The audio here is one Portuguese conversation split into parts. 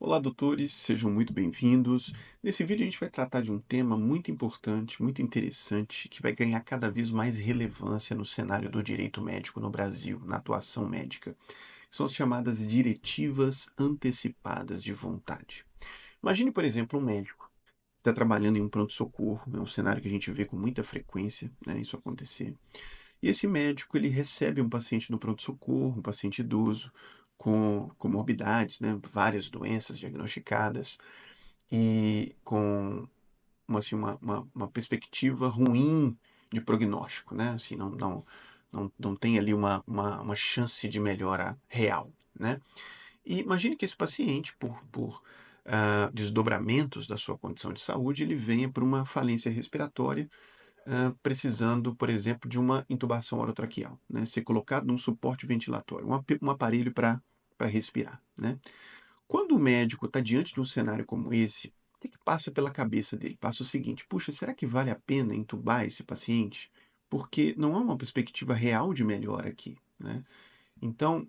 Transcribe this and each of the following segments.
Olá, doutores, sejam muito bem-vindos. Nesse vídeo a gente vai tratar de um tema muito importante, muito interessante, que vai ganhar cada vez mais relevância no cenário do direito médico no Brasil, na atuação médica. São as chamadas diretivas antecipadas de vontade. Imagine, por exemplo, um médico que está trabalhando em um pronto-socorro, é um cenário que a gente vê com muita frequência, né, isso acontecer. E esse médico, ele recebe um paciente no pronto-socorro, um paciente idoso, com comorbidades, né, várias doenças diagnosticadas, e com uma perspectiva ruim de prognóstico, né? Assim, não tem ali uma chance de melhora real, né? E imagine que esse paciente, por desdobramentos da sua condição de saúde, ele venha por uma falência respiratória, precisando, por exemplo, de uma intubação orotraqueal, né? Ser colocado num suporte ventilatório, um aparelho para respirar, né? Quando o médico está diante de um cenário como esse, o que passa pela cabeça dele? Passa o seguinte: puxa, será que vale a pena entubar esse paciente? Porque não há uma perspectiva real de melhora aqui, né? Então,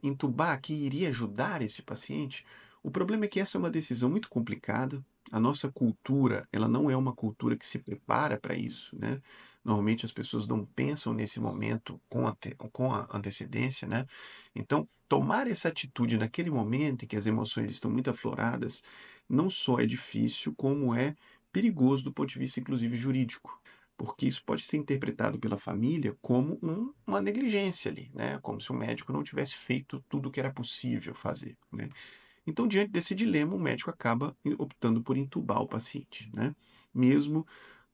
entubar aqui iria ajudar esse paciente? O problema é que essa é uma decisão muito complicada. A nossa cultura, ela não é uma cultura que se prepara para isso, né? Normalmente as pessoas não pensam nesse momento com a antecedência, né? Então, tomar essa atitude naquele momento em que as emoções estão muito afloradas, não só é difícil, como é perigoso do ponto de vista, inclusive, jurídico, porque isso pode ser interpretado pela família como uma negligência ali, né? Como se o médico não tivesse feito tudo o que era possível fazer, né? Então, diante desse dilema, o médico acaba optando por entubar o paciente, né? Mesmo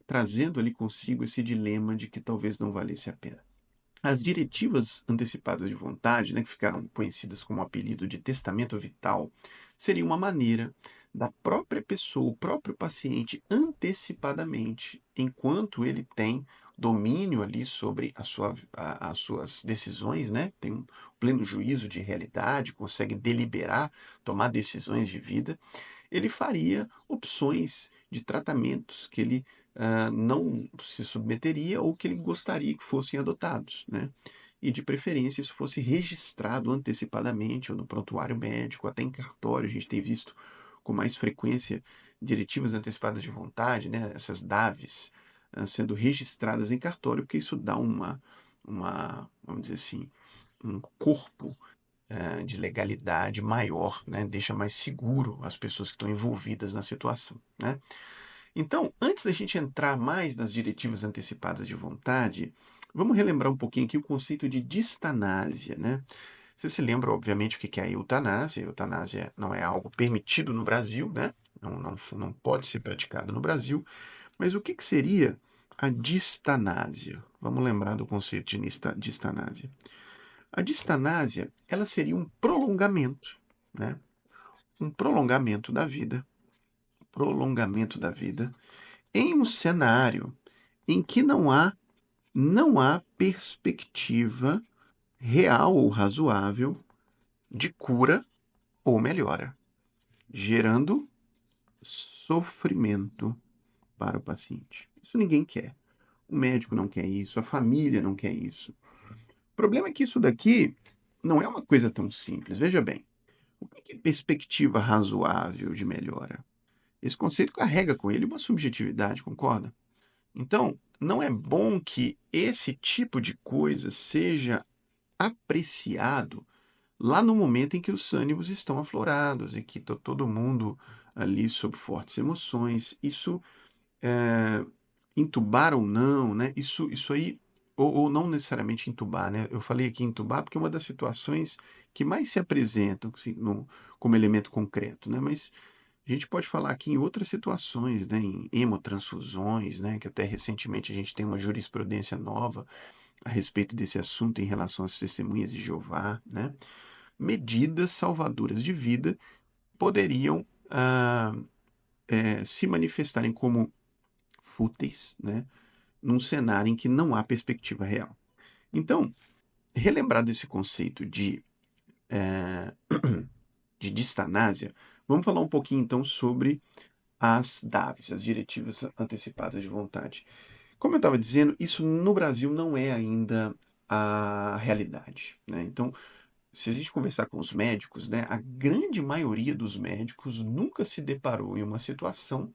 trazendo ali consigo esse dilema de que talvez não valesse a pena. As diretivas antecipadas de vontade, né, que ficaram conhecidas como o apelido de testamento vital, seria uma maneira da própria pessoa, o próprio paciente, antecipadamente, enquanto ele tem domínio ali sobre as suas decisões, né, tem um pleno juízo de realidade, consegue deliberar, tomar decisões de vida, ele faria opções de tratamentos que ele não se submeteria ou que ele gostaria que fossem adotados, né? E de preferência isso fosse registrado antecipadamente ou no prontuário médico, até em cartório. A gente tem visto com mais frequência diretivas antecipadas de vontade, né? Essas DAVs sendo registradas em cartório, porque isso dá vamos dizer assim, um corpo de legalidade maior, né? Deixa mais seguro as pessoas que estão envolvidas na situação, né? Então, antes da gente entrar mais nas diretivas antecipadas de vontade, vamos relembrar um pouquinho aqui o conceito de distanásia, né? Você se lembra, obviamente, o que é a eutanásia. A eutanásia não é algo permitido no Brasil, né? Não pode ser praticado no Brasil. Mas o que seria a distanásia? Vamos lembrar do conceito de distanásia. A distanásia, ela seria um prolongamento, né? Um prolongamento da vida, em um cenário em que não há perspectiva real ou razoável de cura ou melhora, gerando sofrimento para o paciente. Isso ninguém quer. O médico não quer isso, a família não quer isso. O problema é que isso daqui não é uma coisa tão simples. Veja bem, o que é perspectiva razoável de melhora? Esse conceito carrega com ele uma subjetividade, concorda? Então, não é bom que esse tipo de coisa seja apreciado lá no momento em que os ânimos estão aflorados e que está todo mundo ali sob fortes emoções. Isso, é, entubar ou não, né? Isso aí, ou não necessariamente entubar, né? Eu falei aqui entubar porque é uma das situações que mais se apresentam assim, como elemento concreto, né? Mas a gente pode falar aqui em outras situações, né, em hemotransfusões, né, que até recentemente a gente tem uma jurisprudência nova a respeito desse assunto em relação às testemunhas de Jeová, né. Medidas salvadoras de vida poderiam se manifestarem como fúteis, né, num cenário em que não há perspectiva real. Então, relembrar desse conceito eh, de distanásia, vamos falar um pouquinho então sobre as DAVs, as diretivas antecipadas de vontade. Como eu estava dizendo, isso no Brasil não é ainda a realidade, né? Então, se a gente conversar com os médicos, né, a grande maioria dos médicos nunca se deparou em uma situação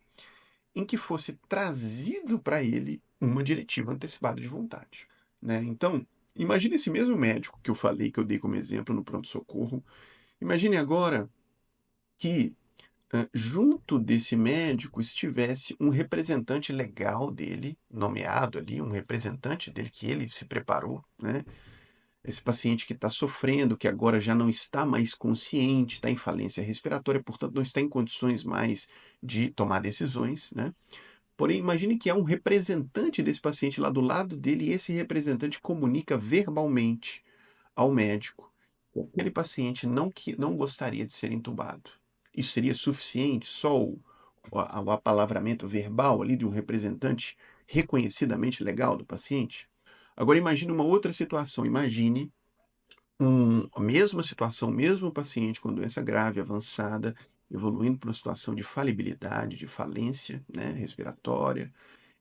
em que fosse trazido para ele uma diretiva antecipada de vontade, né? Então, imagine esse mesmo médico que eu falei, que eu dei como exemplo no pronto-socorro, imagine agora que junto desse médico estivesse um representante legal dele, nomeado ali, um representante dele que ele se preparou, né? Esse paciente que está sofrendo, que agora já não está mais consciente, está em falência respiratória, portanto não está em condições mais de tomar decisões, né? Porém, imagine que há um representante desse paciente lá do lado dele e esse representante comunica verbalmente ao médico que aquele paciente não gostaria de ser entubado. Isso seria suficiente? Só o apalavramento verbal ali de um representante reconhecidamente legal do paciente? Agora imagine uma outra situação. Imagine a mesma situação, mesmo paciente com doença grave, avançada, evoluindo para uma situação de falibilidade, de falência, né, respiratória,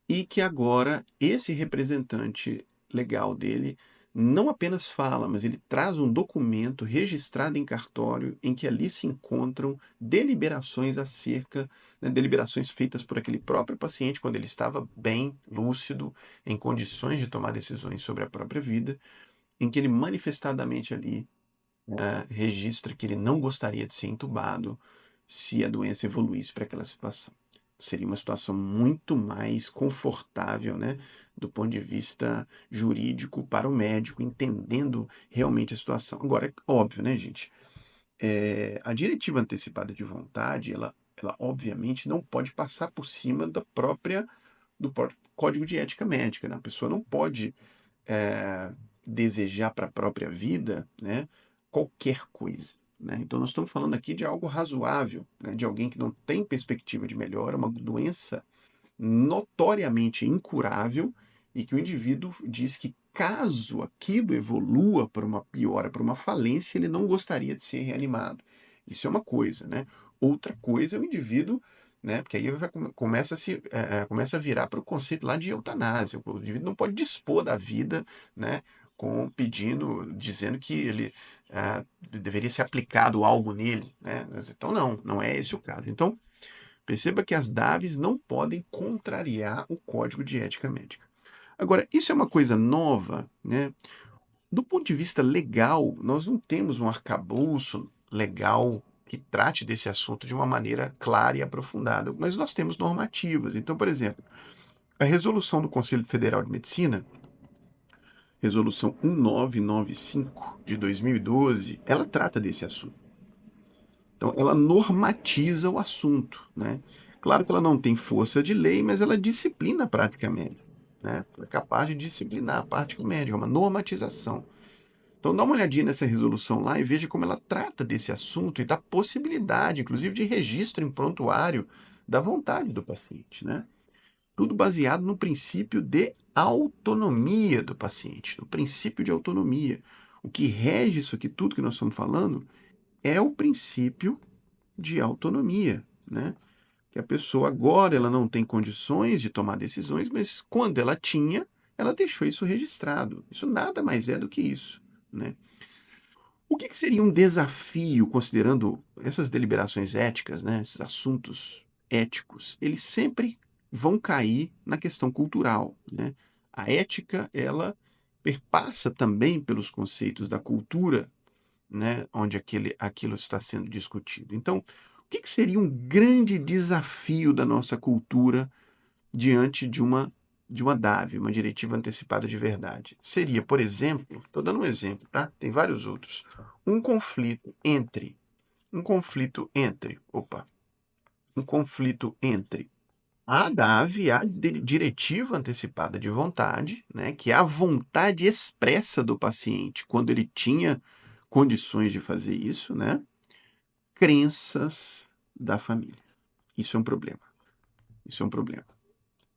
e que agora esse representante legal dele não apenas fala, mas ele traz um documento registrado em cartório em que ali se encontram deliberações acerca, né, deliberações feitas por aquele próprio paciente quando ele estava bem, lúcido, em condições de tomar decisões sobre a própria vida, em que ele manifestadamente ali registra que ele não gostaria de ser entubado se a doença evoluísse para aquela situação. Seria uma situação muito mais confortável, né, do ponto de vista jurídico para o médico, entendendo realmente a situação. Agora, é óbvio, né, gente? A diretiva antecipada de vontade, ela obviamente não pode passar por cima do próprio Código de Ética Médica, né? A pessoa não pode eh, desejar para a própria vida, né, qualquer coisa. Né? Então, nós estamos falando aqui de algo razoável, né, de alguém que não tem perspectiva de melhora, uma doença notoriamente incurável e que o indivíduo diz que caso aquilo evolua para uma piora, para uma falência, ele não gostaria de ser reanimado. Isso é uma coisa, né? Outra coisa é o indivíduo, né? Porque aí começa a virar para o conceito lá de eutanásia. O indivíduo não pode dispor da vida, né? Dizendo que ele deveria ser aplicado algo nele, né? Então não é esse o caso. Então perceba que as DAVs não podem contrariar o Código de Ética Médica. Agora, isso é uma coisa nova, né? Do ponto de vista legal, nós não temos um arcabouço legal que trate desse assunto de uma maneira clara e aprofundada, mas nós temos normativas. Então, por exemplo, a resolução do Conselho Federal de Medicina, resolução 1995 de 2012, ela trata desse assunto. Então, ela normatiza o assunto, né? Claro que ela não tem força de lei, mas ela disciplina a prática médica, né? Ela é capaz de disciplinar a prática médica, é uma normatização. Então, dá uma olhadinha nessa resolução lá e veja como ela trata desse assunto e da possibilidade, inclusive, de registro em prontuário da vontade do paciente, né? Tudo baseado no princípio de autonomia do paciente, no princípio de autonomia. O que rege isso aqui, tudo que nós estamos falando, é o princípio de autonomia, né? Que a pessoa agora ela não tem condições de tomar decisões, mas quando ela tinha, ela deixou isso registrado. Isso nada mais é do que isso, né? O que seria um desafio, considerando essas deliberações éticas, né, esses assuntos éticos? Eles sempre vão cair na questão cultural, né? A ética, ela perpassa também pelos conceitos da cultura, né, onde aquilo está sendo discutido. Então, o que seria um grande desafio da nossa cultura diante de uma DAV, uma diretiva antecipada de verdade? Seria, por exemplo, estou dando um exemplo, tá? Tem vários outros. Um conflito entre, opa, um conflito entre a DAV e a diretiva antecipada de vontade, né, que é a vontade expressa do paciente quando ele tinha condições de fazer isso, né? Crenças da família. Isso é um problema. Isso é um problema.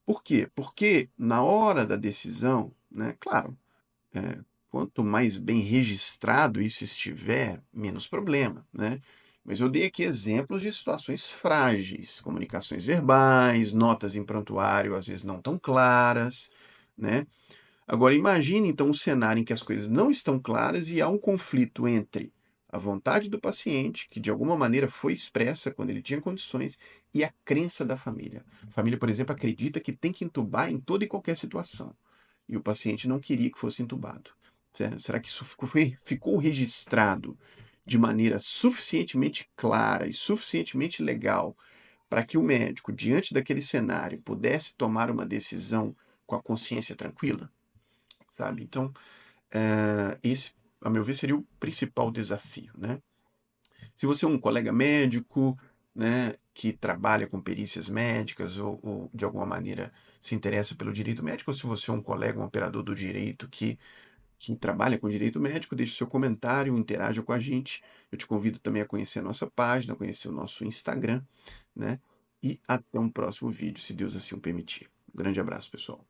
Por quê? Porque na hora da decisão, né, claro, quanto mais bem registrado isso estiver, menos problema, né? Mas eu dei aqui exemplos de situações frágeis, comunicações verbais, notas em prontuário às vezes não tão claras, né? Agora imagine então um cenário em que as coisas não estão claras e há um conflito entre a vontade do paciente, que de alguma maneira foi expressa quando ele tinha condições, e a crença da família. A família, por exemplo, acredita que tem que entubar em toda e qualquer situação, e o paciente não queria que fosse entubado. Será que isso ficou registrado de maneira suficientemente clara e suficientemente legal para que o médico, diante daquele cenário, pudesse tomar uma decisão com a consciência tranquila? Sabe? Então, esse, a meu ver, seria o principal desafio, né? Se você é um colega médico, né, que trabalha com perícias médicas ou de alguma maneira se interessa pelo direito médico, ou se você é um colega, um operador do direito que trabalha com direito médico, deixe seu comentário, interaja com a gente. Eu te convido também a conhecer a nossa página, conhecer o nosso Instagram, né? E até um próximo vídeo, se Deus assim o permitir. Um grande abraço, pessoal.